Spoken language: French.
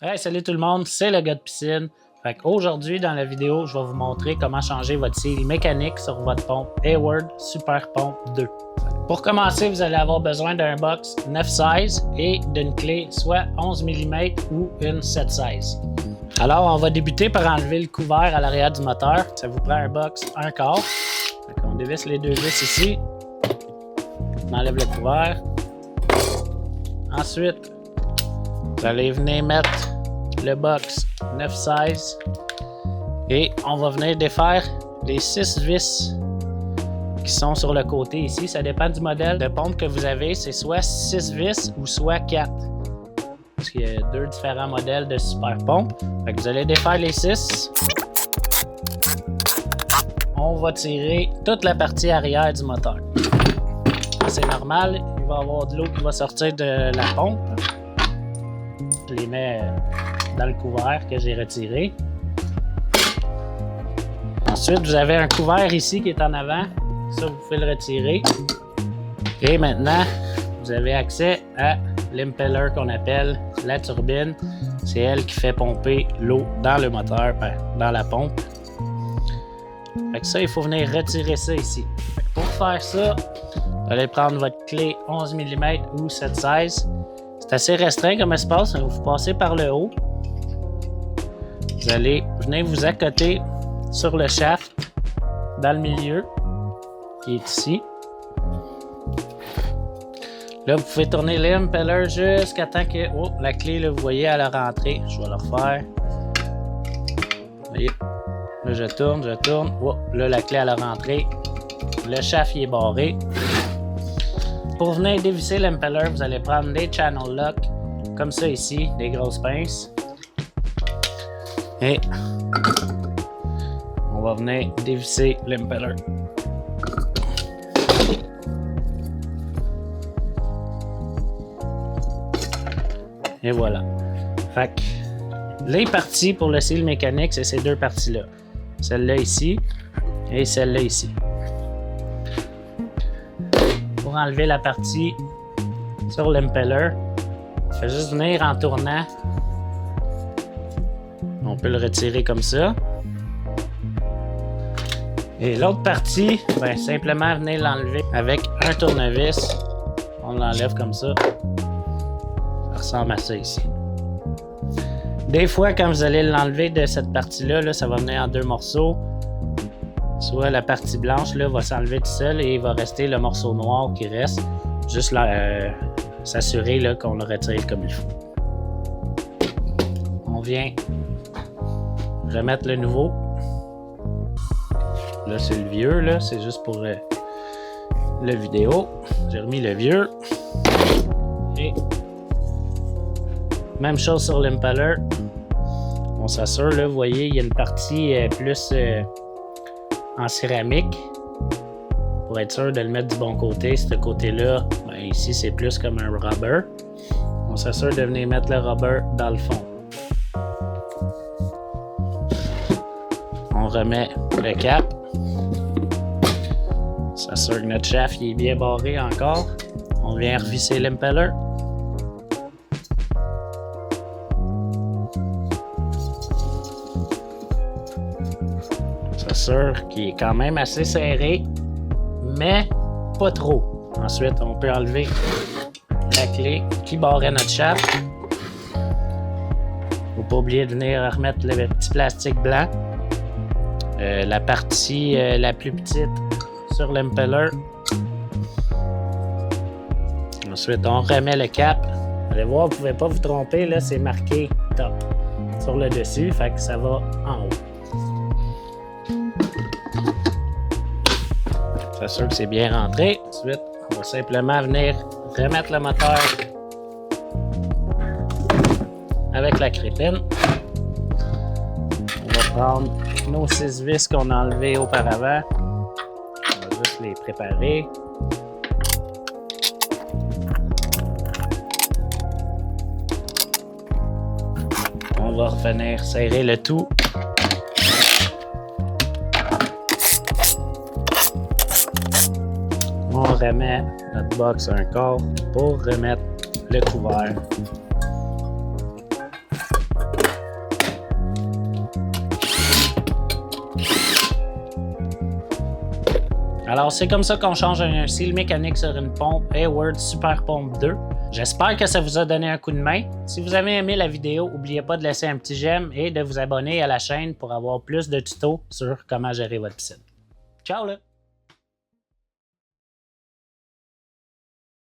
Hey, salut tout le monde, c'est le gars de piscine. Aujourd'hui, dans la vidéo, je vais vous montrer comment changer votre seal mécanique sur votre pompe Hayward Super Pompe 2. Pour commencer, vous allez avoir besoin d'un box 9/16 et d'une clé soit 11 mm ou une 7/16. Alors, on va débuter par enlever le couvert à l'arrière du moteur. Ça vous prend un box 1/4. On dévisse les deux vis ici. On enlève le couvert. Ensuite, vous allez venir mettre le box 9/16 et on va venir défaire les 6 vis qui sont sur le côté ici. Ça dépend du modèle de pompe que vous avez. C'est soit 6 vis ou soit 4. Parce qu'il y a deux différents modèles de super pompe. Vous allez défaire les 6. On va tirer toute la partie arrière du moteur. C'est normal, il va y avoir de l'eau qui va sortir de la pompe. Je les mets dans le couvert que j'ai retiré. Ensuite, vous avez un couvert ici qui est en avant. Ça, vous pouvez le retirer. Et maintenant, vous avez accès à l'impeller qu'on appelle la turbine. C'est elle qui fait pomper l'eau dans le moteur, dans la pompe. Fait que ça, il faut venir retirer ça ici. Pour faire ça, vous allez prendre votre clé 11 mm ou 7/16. C'est assez restreint comme espace. Vous passez par le haut. Vous allez venir vous accoter sur le shaft dans le milieu qui est ici. Là, vous pouvez tourner l'impeller jusqu'à temps que la clé, là, vous voyez, à la rentrée. Je vais le refaire. Vous voyez? Là, je tourne. Là, la clé à la rentrée. Le shaft il est barré. Pour venir dévisser l'impeller, vous allez prendre des channel locks, comme ça ici, des grosses pinces. Et on va venir dévisser l'impeller. Et voilà. Fait que les parties pour le seal mécanique, c'est ces deux parties-là. Celle-là ici et celle-là ici. Pour enlever la partie sur l'impeller, il faut juste venir en tournant. On peut le retirer comme ça. Et l'autre partie, simplement venir l'enlever avec un tournevis. On l'enlève comme ça. Ça ressemble à ça ici. Des fois, quand vous allez l'enlever de cette partie-là, ça va venir en deux morceaux. Soit la partie blanche là, va s'enlever tout seul et il va rester le morceau noir qui reste. Juste s'assurer qu'on le retire comme il faut. On vient remettre le nouveau. Là, c'est le vieux. Là, c'est juste pour le vidéo. J'ai remis le vieux. Et même chose sur l'impeller. On s'assure, là, vous voyez, il y a une partie plus en céramique pour être sûr de le mettre du bon côté. Ce côté-là, ici, c'est plus comme un rubber. On s'assure de venir mettre le rubber dans le fond. On remet le cap. On s'assure que notre shaft est bien barré encore. On vient revisser l'impeller. S'assure qu'il est quand même assez serré, mais pas trop. Ensuite, on peut enlever la clé qui barrait notre shaft. Faut pas oublier de venir remettre le petit plastique blanc. La partie la plus petite sur l'impeller. Ensuite, on remet le cap. Vous allez voir, vous ne pouvez pas vous tromper, là, c'est marqué top sur le dessus, fait que ça va en haut. S'assure que c'est bien rentré. Ensuite, on va simplement venir remettre le moteur avec la crépine. On va prendre nos 6 vis qu'on a enlevées auparavant. On va juste les préparer. On va revenir serrer le tout. On remet notre box 1/4 pour remettre le couvert. Alors, c'est comme ça qu'on change un seal mécanique sur une pompe Hayward Super Pompe 2. J'espère que ça vous a donné un coup de main. Si vous avez aimé la vidéo, n'oubliez pas de laisser un petit j'aime et de vous abonner à la chaîne pour avoir plus de tutos sur comment gérer votre piscine. Ciao là!